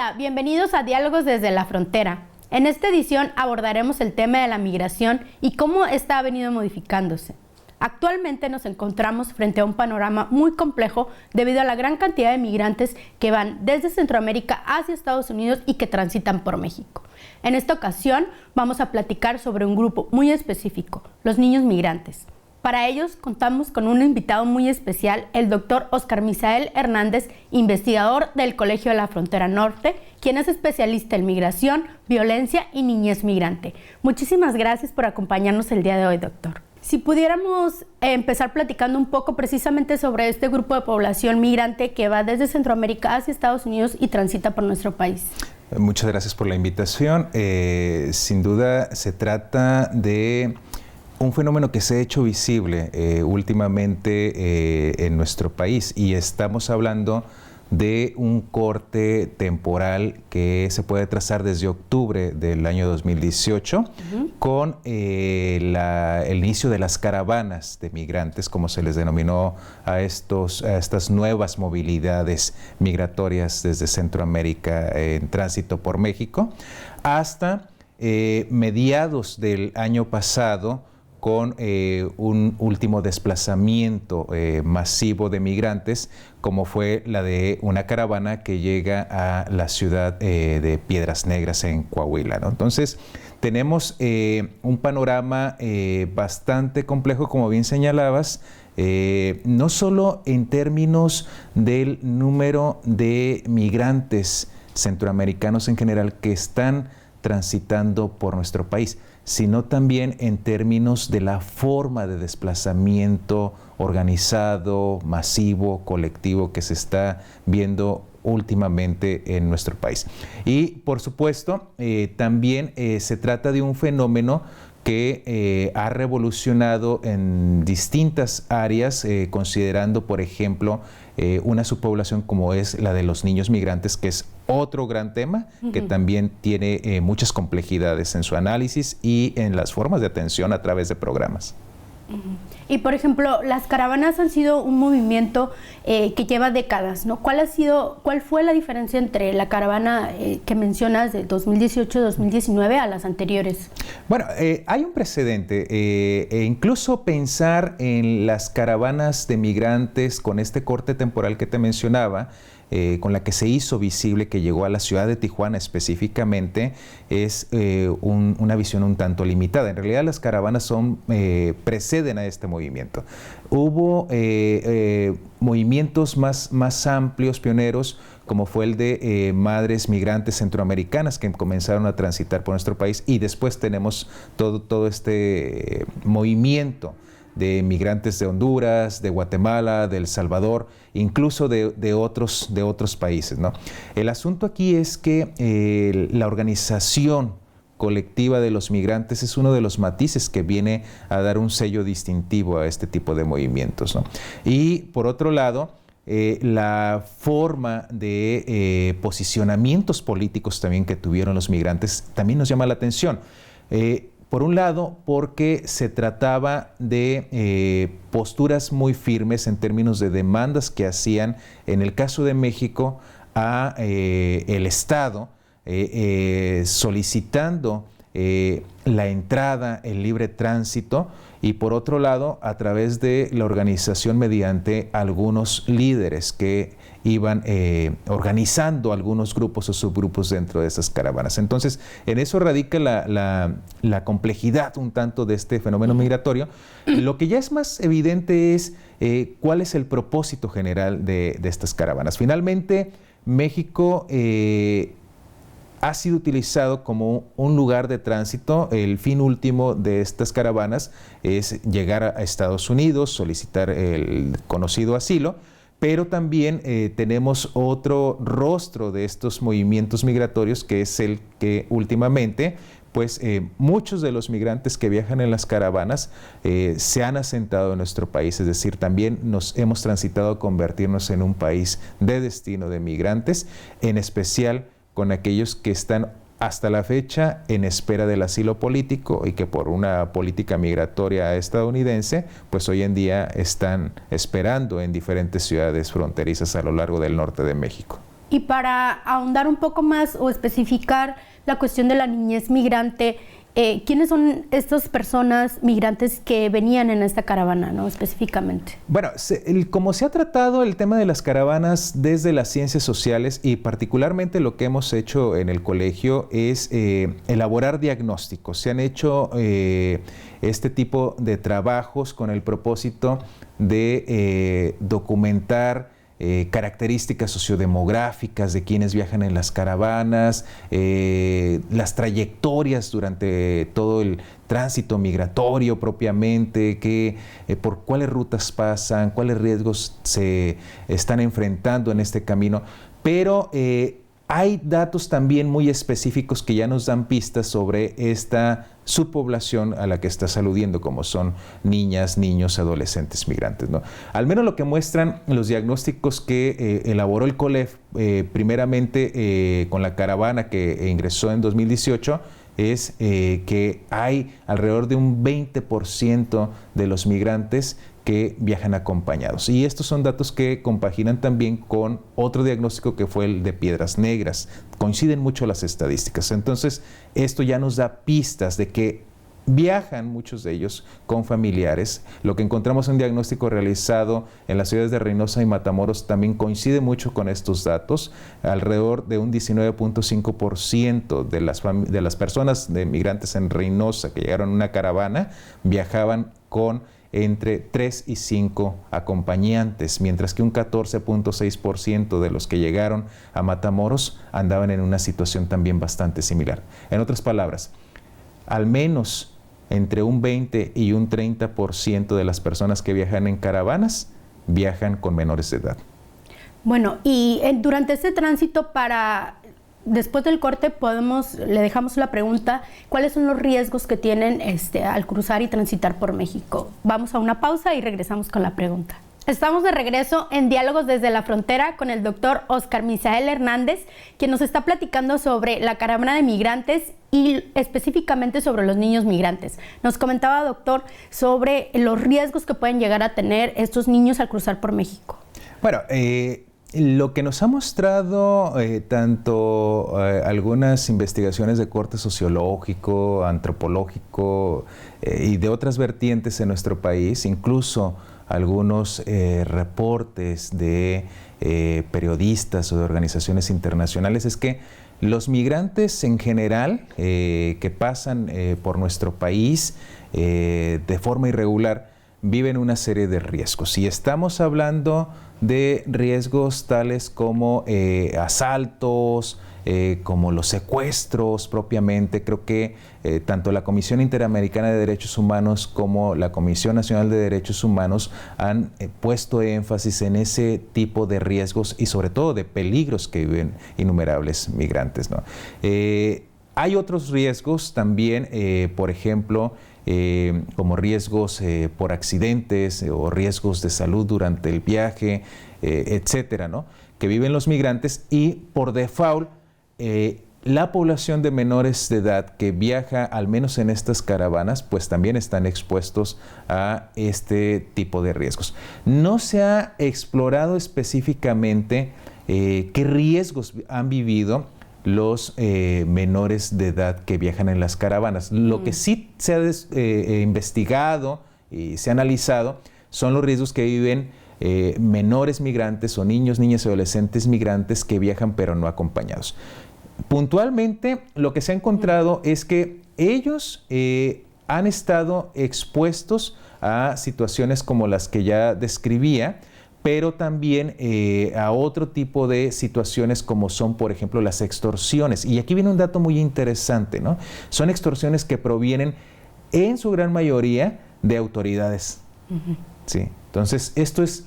Hola, bienvenidos a Diálogos desde la Frontera. En esta edición abordaremos el tema de la migración y cómo esta ha venido modificándose. Actualmente nos encontramos frente a un panorama muy complejo debido a la gran cantidad de migrantes que van desde Centroamérica hacia Estados Unidos y que transitan por México. En esta ocasión vamos a platicar sobre un grupo muy específico, los niños migrantes. Para ellos contamos con un invitado muy especial, el doctor Oscar Misael Hernández, investigador del Colegio de la Frontera Norte, quien es especialista en migración, violencia y niñez migrante. Muchísimas gracias por acompañarnos el día de hoy, doctor. Si pudiéramos empezar platicando un poco precisamente sobre este grupo de población migrante que va desde Centroamérica hacia Estados Unidos y transita por nuestro país. Muchas gracias por la invitación. Sin duda se trata de un fenómeno que se ha hecho visible últimamente en nuestro país, y estamos hablando de un corte temporal que se puede trazar desde octubre del año 2018 con el inicio de las caravanas de migrantes, como se les denominó a estas nuevas movilidades migratorias desde Centroamérica en tránsito por México, hasta mediados del año pasado, con un último desplazamiento masivo de migrantes, como fue la de una caravana que llega a la ciudad de Piedras Negras en Coahuila, ¿no? Entonces, tenemos un panorama bastante complejo, como bien señalabas, no solo en términos del número de migrantes centroamericanos en general que están transitando por nuestro país, sino también en términos de la forma de desplazamiento organizado, masivo, colectivo que se está viendo últimamente en nuestro país. Y por supuesto, también se trata de un fenómeno que ha revolucionado en distintas áreas, considerando, por ejemplo, una subpoblación como es la de los niños migrantes, que es otro gran tema que también tiene muchas complejidades en su análisis y en las formas de atención a través de programas. Y por ejemplo, las caravanas han sido un movimiento que lleva décadas, ¿no? ¿Cuál fue la diferencia entre la caravana que mencionas de 2018-2019 a las anteriores? Bueno, hay un precedente, e incluso pensar en las caravanas de migrantes con este corte temporal que te mencionaba, con la que se hizo visible, que llegó a la ciudad de Tijuana específicamente, es una visión un tanto limitada. En realidad las caravanas preceden a este movimiento. Hubo movimientos más amplios, pioneros, como fue el de madres migrantes centroamericanas que comenzaron a transitar por nuestro país, y después tenemos todo este movimiento de migrantes de Honduras, de Guatemala, de El Salvador, incluso de otros países, ¿no? El asunto aquí es que la organización colectiva de los migrantes es uno de los matices que viene a dar un sello distintivo a este tipo de movimientos, ¿no? Y por otro lado, la forma de posicionamientos políticos también que tuvieron los migrantes también nos llama la atención. Por un lado, porque se trataba de posturas muy firmes en términos de demandas que hacían, en el caso de México, a el Estado, solicitando la entrada, el libre tránsito, y por otro lado, a través de la organización mediante algunos líderes que iban organizando algunos grupos o subgrupos dentro de esas caravanas. Entonces, en eso radica la complejidad un tanto de este fenómeno migratorio. Lo que ya es más evidente es cuál es el propósito general de estas caravanas. Finalmente, México ha sido utilizado como un lugar de tránsito. El fin último de estas caravanas es llegar a Estados Unidos, solicitar el conocido asilo, pero también tenemos otro rostro de estos movimientos migratorios, que es el que últimamente, pues muchos de los migrantes que viajan en las caravanas se han asentado en nuestro país, es decir, también nos hemos transitado a convertirnos en un país de destino de migrantes, en especial con aquellos que están hasta la fecha en espera del asilo político y que por una política migratoria estadounidense, pues hoy en día están esperando en diferentes ciudades fronterizas a lo largo del norte de México. Y para ahondar un poco más o especificar la cuestión de la niñez migrante, ¿quiénes son estas personas migrantes que venían en esta caravana, ¿no? Específicamente? Bueno, como se ha tratado el tema de las caravanas desde las ciencias sociales y particularmente lo que hemos hecho en el colegio es elaborar diagnósticos. Se han hecho este tipo de trabajos con el propósito de documentar características sociodemográficas de quienes viajan en las caravanas, las trayectorias durante todo el tránsito migratorio propiamente, por cuáles rutas pasan, cuáles riesgos se están enfrentando en este camino, pero hay datos también muy específicos que ya nos dan pistas sobre esta subpoblación a la que estás aludiendo, como son niñas, niños, adolescentes migrantes, ¿no? Al menos lo que muestran los diagnósticos que elaboró el COLEF, primeramente con la caravana que ingresó en 2018, es que hay alrededor de un 20% de los migrantes que viajan acompañados. Y estos son datos que compaginan también con otro diagnóstico que fue el de Piedras Negras. Coinciden mucho las estadísticas. Entonces, esto ya nos da pistas de que viajan muchos de ellos con familiares. Lo que encontramos en un diagnóstico realizado en las ciudades de Reynosa y Matamoros también coincide mucho con estos datos. Alrededor de un 19.5% de las personas de migrantes en Reynosa que llegaron en una caravana viajaban con entre 3 y 5 acompañantes, mientras que un 14.6% de los que llegaron a Matamoros andaban en una situación también bastante similar. En otras palabras, al menos entre un 20 y un 30% de las personas que viajan en caravanas viajan con menores de edad. Bueno, y durante este tránsito después del corte le dejamos la pregunta, ¿cuáles son los riesgos que tienen al cruzar y transitar por México? Vamos a una pausa y regresamos con la pregunta. Estamos de regreso en Diálogos desde la Frontera con el doctor Óscar Misael Hernández, quien nos está platicando sobre la caravana de migrantes y específicamente sobre los niños migrantes. Nos comentaba, doctor, sobre los riesgos que pueden llegar a tener estos niños al cruzar por México. Bueno, lo que nos ha mostrado tanto algunas investigaciones de corte sociológico, antropológico y de otras vertientes en nuestro país, incluso algunos reportes de periodistas o de organizaciones internacionales, es que los migrantes en general que pasan por nuestro país de forma irregular viven una serie de riesgos. Y estamos hablando de riesgos tales como asaltos, como los secuestros propiamente. Creo que tanto la Comisión Interamericana de Derechos Humanos como la Comisión Nacional de Derechos Humanos han puesto énfasis en ese tipo de riesgos y sobre todo de peligros que viven innumerables migrantes, ¿no? Hay otros riesgos también, por ejemplo, como riesgos por accidentes o riesgos de salud durante el viaje, etcétera, ¿no? Que viven los migrantes y por default la población de menores de edad que viaja al menos en estas caravanas pues también están expuestos a este tipo de riesgos. No se ha explorado específicamente qué riesgos han vivido los menores de edad que viajan en las caravanas. Lo que sí se ha investigado y se ha analizado son los riesgos que viven menores migrantes o niños, niñas y adolescentes migrantes que viajan pero no acompañados. Puntualmente, lo que se ha encontrado es que ellos han estado expuestos a situaciones como las que ya describía, pero también a otro tipo de situaciones como son, por ejemplo, las extorsiones. Y aquí viene un dato muy interesante, ¿no? Son extorsiones que provienen en su gran mayoría de autoridades. ¿Sí? Entonces, esto es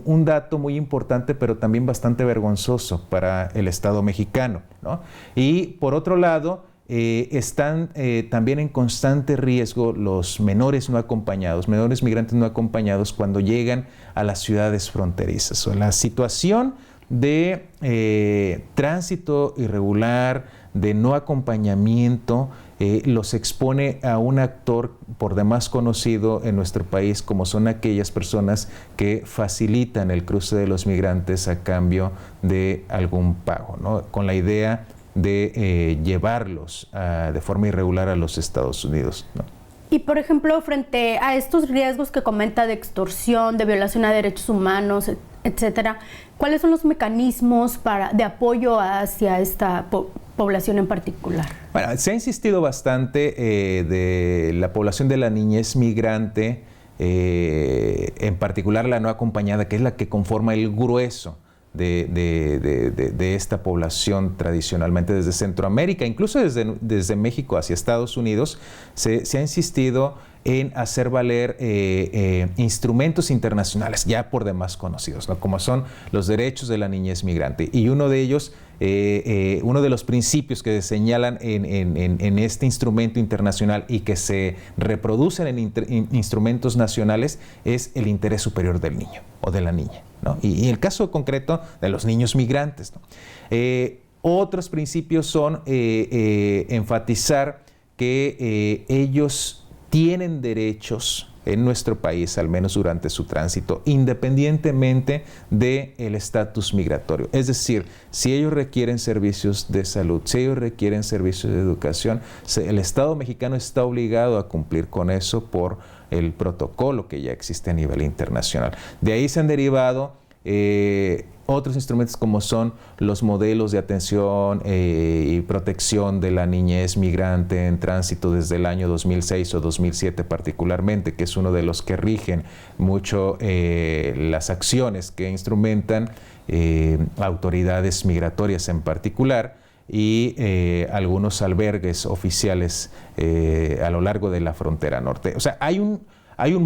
un dato muy importante, pero también bastante vergonzoso para el Estado mexicano, ¿no? Y por otro lado, están también en constante riesgo los menores no acompañados, menores migrantes no acompañados cuando llegan a las ciudades fronterizas. O la situación de tránsito irregular, de no acompañamiento, los expone a un actor por demás conocido en nuestro país, como son aquellas personas que facilitan el cruce de los migrantes a cambio de algún pago, ¿no? Con la idea de llevarlos de forma irregular a los Estados Unidos, ¿no? Y, por ejemplo, frente a estos riesgos que comenta de extorsión, de violación a derechos humanos, etcétera, ¿cuáles son los mecanismos de apoyo hacia esta población en particular? Bueno, se ha insistido bastante de la población de la niñez migrante, en particular la no acompañada, que es la que conforma el grueso de esta población tradicionalmente desde Centroamérica, incluso desde México hacia Estados Unidos, se ha insistido en hacer valer instrumentos internacionales ya por demás conocidos, ¿no? Como son los derechos de la niñez migrante. Y uno de ellos, uno de los principios que se señalan en este instrumento internacional y que se reproducen en instrumentos nacionales es el interés superior del niño o de la niña, ¿no? Y el caso concreto de los niños migrantes, ¿no? Otros principios son enfatizar que ellos tienen derechos en nuestro país, al menos durante su tránsito, independientemente del estatus migratorio. Es decir, si ellos requieren servicios de salud, si ellos requieren servicios de educación, el Estado mexicano está obligado a cumplir con eso por el protocolo que ya existe a nivel internacional. De ahí se han derivado otros instrumentos como son los modelos de atención y protección de la niñez migrante en tránsito desde el año 2006 o 2007 particularmente, que es uno de los que rigen mucho las acciones que instrumentan autoridades migratorias en particular y algunos albergues oficiales a lo largo de la frontera norte. O sea, hay un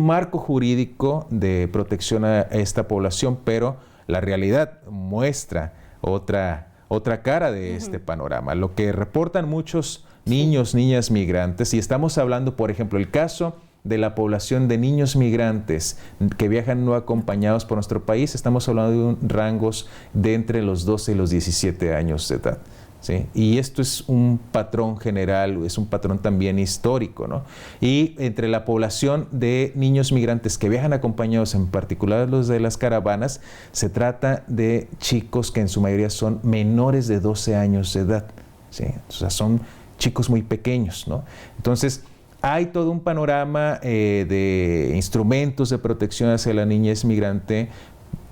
marco jurídico de protección a esta población, pero la realidad muestra otra cara de este panorama. Lo que reportan muchos niños, niñas migrantes, y estamos hablando, por ejemplo, el caso de la población de niños migrantes que viajan no acompañados por nuestro país, estamos hablando de rangos de entre los 12 y los 17 años de edad, ¿sí? Y esto es un patrón general, es un patrón también histórico, ¿no? Y entre la población de niños migrantes que viajan acompañados, en particular los de las caravanas, se trata de chicos que en su mayoría son menores de 12 años de edad, ¿sí? O sea, son chicos muy pequeños, ¿no? Entonces, hay todo un panorama de instrumentos de protección hacia la niñez migrante.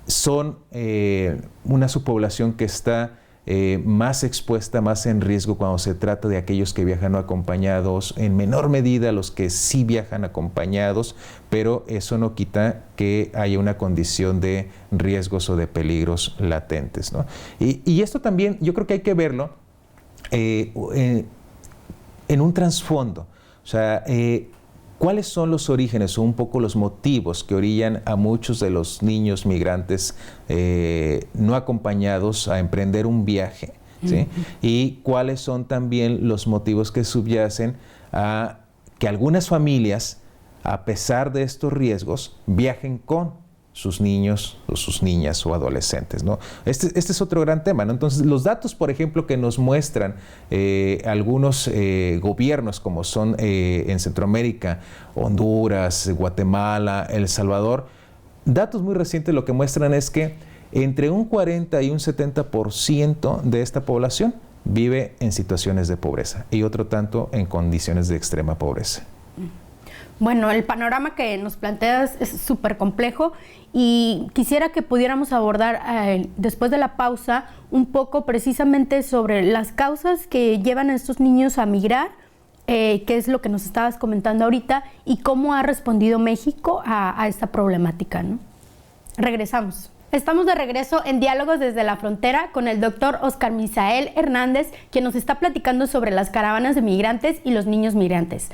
Son una subpoblación que está más expuesta, más en riesgo cuando se trata de aquellos que viajan no acompañados, en menor medida los que sí viajan acompañados, pero eso no quita que haya una condición de riesgos o de peligros latentes, ¿no? Y esto también yo creo que hay que verlo en un trasfondo. O sea, ¿cuáles son los orígenes o un poco los motivos que orillan a muchos de los niños migrantes no acompañados a emprender un viaje? ¿Sí? Y cuáles son también los motivos que subyacen a que algunas familias, a pesar de estos riesgos, viajen con sus niños o sus niñas o adolescentes, ¿no? Este es otro gran tema, ¿no? Entonces, los datos, por ejemplo, que nos muestran algunos gobiernos, como son en Centroamérica, Honduras, Guatemala, El Salvador, datos muy recientes lo que muestran es que entre un 40 y un 70% de esta población vive en situaciones de pobreza y otro tanto en condiciones de extrema pobreza. Bueno, el panorama que nos planteas es súper complejo y quisiera que pudiéramos abordar después de la pausa un poco precisamente sobre las causas que llevan a estos niños a migrar, qué es lo que nos estabas comentando ahorita y cómo ha respondido México a esta problemática, ¿no? Regresamos. Estamos de regreso en Diálogos desde la Frontera con el doctor Oscar Misael Hernández, quien nos está platicando sobre las caravanas de migrantes y los niños migrantes.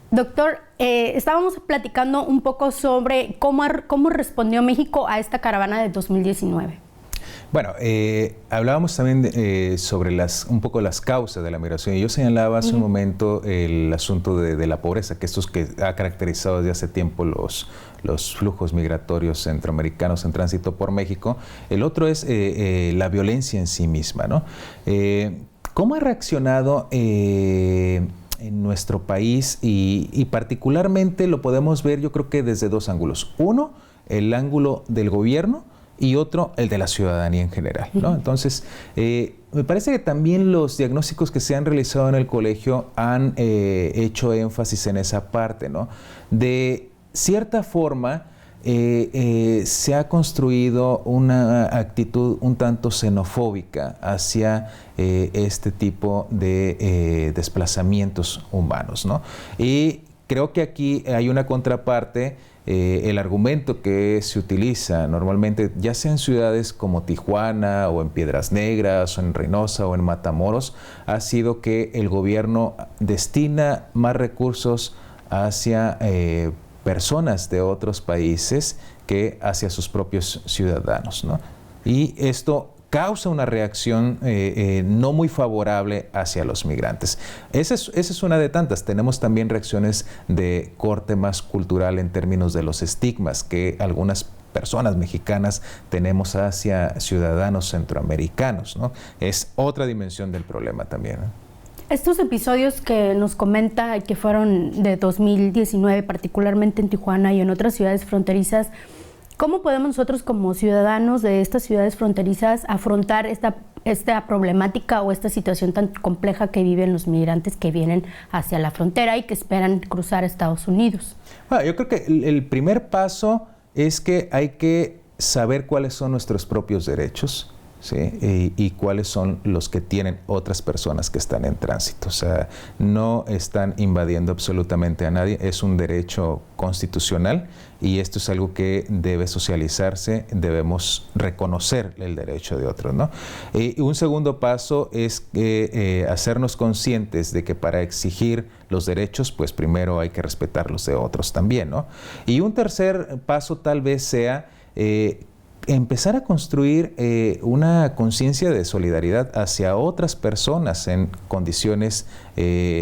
Doctor, estábamos platicando un poco sobre cómo respondió México a esta caravana de 2019. Bueno, hablábamos también sobre un poco las causas de la migración. Yo señalaba hace un momento el asunto de la pobreza, que esto es que ha caracterizado desde hace tiempo los flujos migratorios centroamericanos en tránsito por México. El otro es la violencia en sí misma, ¿no? ¿Cómo ha reaccionado en nuestro país y particularmente lo podemos ver yo creo que desde dos ángulos. Uno, el ángulo del gobierno y otro, el de la ciudadanía en general, ¿no? Entonces, me parece que también los diagnósticos que se han realizado en el colegio han hecho énfasis en esa parte, ¿no? De cierta forma, se ha construido una actitud un tanto xenofóbica hacia este tipo de desplazamientos humanos, ¿no? Y creo que aquí hay una contraparte. El argumento que se utiliza normalmente, ya sea en ciudades como Tijuana o en Piedras Negras o en Reynosa o en Matamoros, ha sido que el gobierno destina más recursos hacia personas de otros países que hacia sus propios ciudadanos, ¿no? Y esto causa una reacción no muy favorable hacia los migrantes. Esa es una de tantas. Tenemos también reacciones de corte más cultural en términos de los estigmas que algunas personas mexicanas tenemos hacia ciudadanos centroamericanos, ¿no? Es otra dimensión del problema también, ¿no? Estos episodios que nos comenta que fueron de 2019, particularmente en Tijuana y en otras ciudades fronterizas, ¿cómo podemos nosotros como ciudadanos de estas ciudades fronterizas afrontar esta problemática o esta situación tan compleja que viven los migrantes que vienen hacia la frontera y que esperan cruzar a Estados Unidos? Bueno, yo creo que el primer paso es que hay que saber cuáles son nuestros propios derechos, ¿sí? Y cuáles son los que tienen otras personas que están en tránsito. O sea, no están invadiendo absolutamente a nadie, es un derecho constitucional y esto es algo que debe socializarse, debemos reconocer el derecho de otros, ¿no? Un segundo paso es hacernos conscientes de que para exigir los derechos, pues primero hay que respetar los de otros también, ¿no? Y un tercer paso tal vez sea empezar a construir una conciencia de solidaridad hacia otras personas en condiciones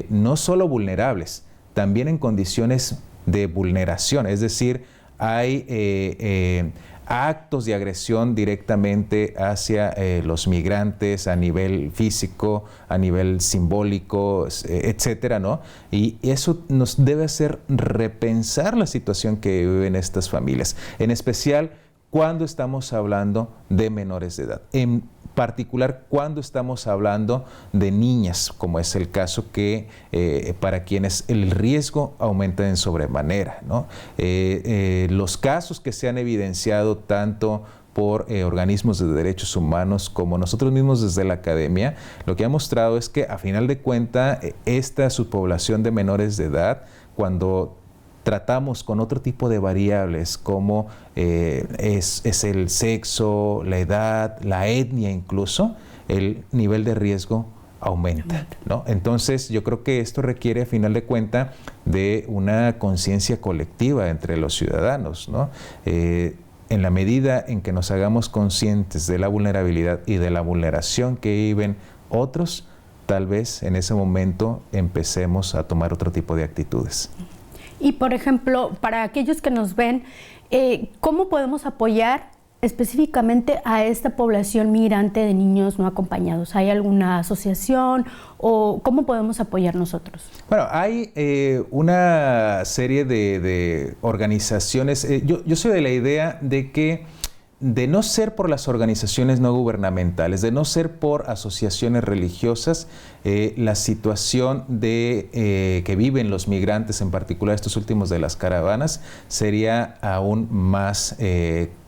no solo vulnerables, también en condiciones de vulneración, es decir, hay actos de agresión directamente hacia los migrantes a nivel físico, a nivel simbólico, etcétera, ¿no? Y eso nos debe hacer repensar la situación que viven estas familias, en especial cuando estamos hablando de menores de edad, en particular cuando estamos hablando de niñas, como es el caso que para quienes el riesgo aumenta en sobremanera, ¿no? Los casos que se han evidenciado tanto por organismos de derechos humanos como nosotros mismos desde la academia, lo que ha mostrado es que a final de cuentas esta subpoblación de menores de edad, cuando tratamos con otro tipo de variables como es el sexo, la edad, la etnia incluso, el nivel de riesgo aumenta, ¿no? Entonces yo creo que esto requiere a final de cuentas de una conciencia colectiva entre los ciudadanos, ¿no? En la medida en que nos hagamos conscientes de la vulnerabilidad y de la vulneración que viven otros, tal vez en ese momento empecemos a tomar otro tipo de actitudes. Y, por ejemplo, para aquellos que nos ven, ¿cómo podemos apoyar específicamente a esta población migrante de niños no acompañados? ¿Hay alguna asociación o cómo podemos apoyar nosotros? Bueno, hay una serie de organizaciones. Yo soy de la idea de que de no ser por las organizaciones no gubernamentales, de no ser por asociaciones religiosas, la situación de que viven los migrantes, en particular estos últimos de las caravanas, sería aún más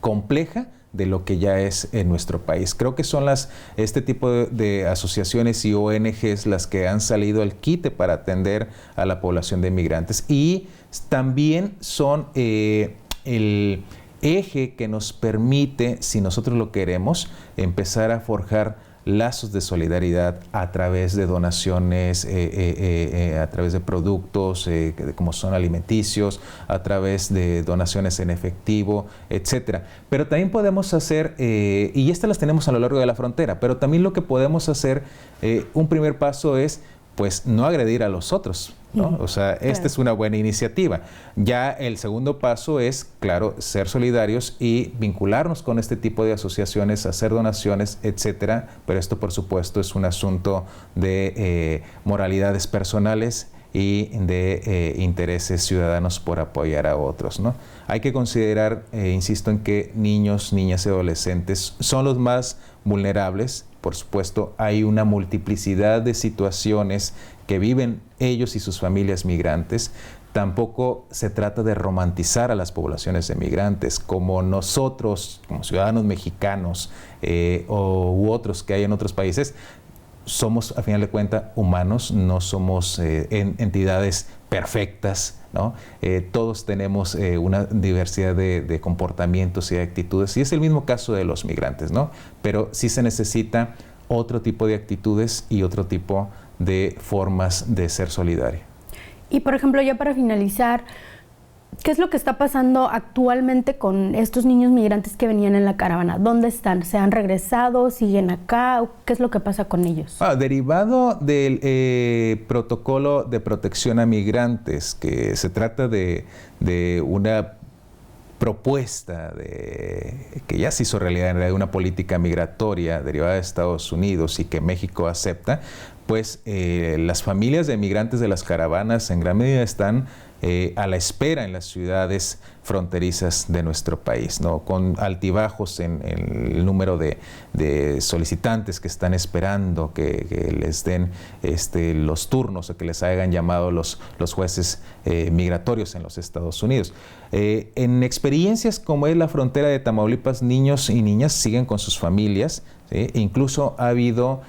compleja de lo que ya es en nuestro país. Creo que son este tipo de asociaciones y ONGs las que han salido al quite para atender a la población de migrantes y también son el eje que nos permite, si nosotros lo queremos, empezar a forjar lazos de solidaridad a través de donaciones, a través de productos como son alimenticios, a través de donaciones en efectivo, etcétera. Pero también podemos hacer, y estas las tenemos a lo largo de la frontera, pero también lo que podemos hacer, un primer paso es pues no agredir a los otros, ¿no? O sea, esta es una buena iniciativa. Ya el segundo paso es, claro, ser solidarios y vincularnos con este tipo de asociaciones, hacer donaciones, etcétera. Pero esto, por supuesto, es un asunto de moralidades personales y de intereses ciudadanos por apoyar a otros, ¿no? Hay que considerar, insisto en que niños, niñas y adolescentes son los más vulnerables. Por supuesto, hay una multiplicidad de situaciones que viven ellos y sus familias migrantes. Tampoco se trata de romantizar a las poblaciones de migrantes, como nosotros, como ciudadanos mexicanos u otros que hay en otros países, somos, a final de cuentas, humanos, no somos entidades perfectas, ¿no? Todos tenemos una diversidad de comportamientos y de actitudes, y es el mismo caso de los migrantes, ¿no? Pero sí se necesita otro tipo de actitudes y otro tipo de formas de ser solidario. Y, por ejemplo, ya para finalizar, ¿qué es lo que está pasando actualmente con estos niños migrantes que venían en la caravana? ¿Dónde están? ¿Se han regresado? ¿Siguen acá? ¿Qué es lo que pasa con ellos? Derivado del protocolo de protección a migrantes, que se trata de una propuesta que ya se hizo realidad de una política migratoria derivada de Estados Unidos y que México acepta, pues las familias de migrantes de las caravanas en gran medida están a la espera en las ciudades fronterizas de nuestro país, ¿no? Con altibajos en el número de solicitantes que están esperando que les den los turnos o que les hayan llamado los jueces migratorios en los Estados Unidos. En experiencias como es la frontera de Tamaulipas, niños y niñas siguen con sus familias, ¿sí? Incluso ha habido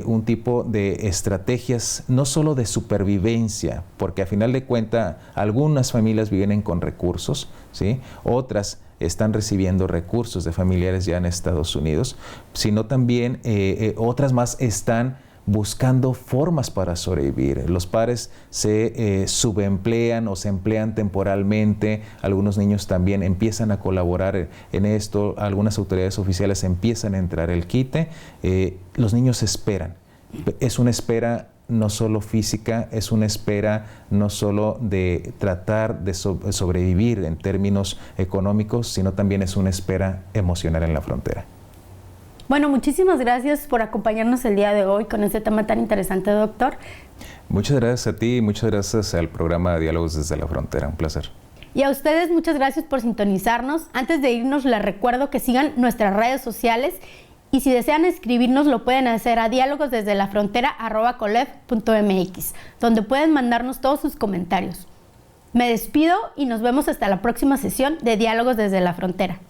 un tipo de estrategias no solo de supervivencia, porque a final de cuentas algunas familias vienen con recursos, ¿sí? Otras están recibiendo recursos de familiares ya en Estados Unidos, sino también otras más están buscando formas para sobrevivir. Los padres se subemplean o se emplean temporalmente, algunos niños también empiezan a colaborar en esto, algunas autoridades oficiales empiezan a entrar el quite, los niños esperan. Es una espera no solo física, es una espera no solo de tratar de sobrevivir en términos económicos, sino también es una espera emocional en la frontera. Bueno, muchísimas gracias por acompañarnos el día de hoy con este tema tan interesante, doctor. Muchas gracias a ti y muchas gracias al programa Diálogos desde la Frontera. Un placer. Y a ustedes muchas gracias por sintonizarnos. Antes de irnos, les recuerdo que sigan nuestras redes sociales y si desean escribirnos lo pueden hacer a dialogosdesdelafrontera@colef.mx, donde pueden mandarnos todos sus comentarios. Me despido y nos vemos hasta la próxima sesión de Diálogos desde la Frontera.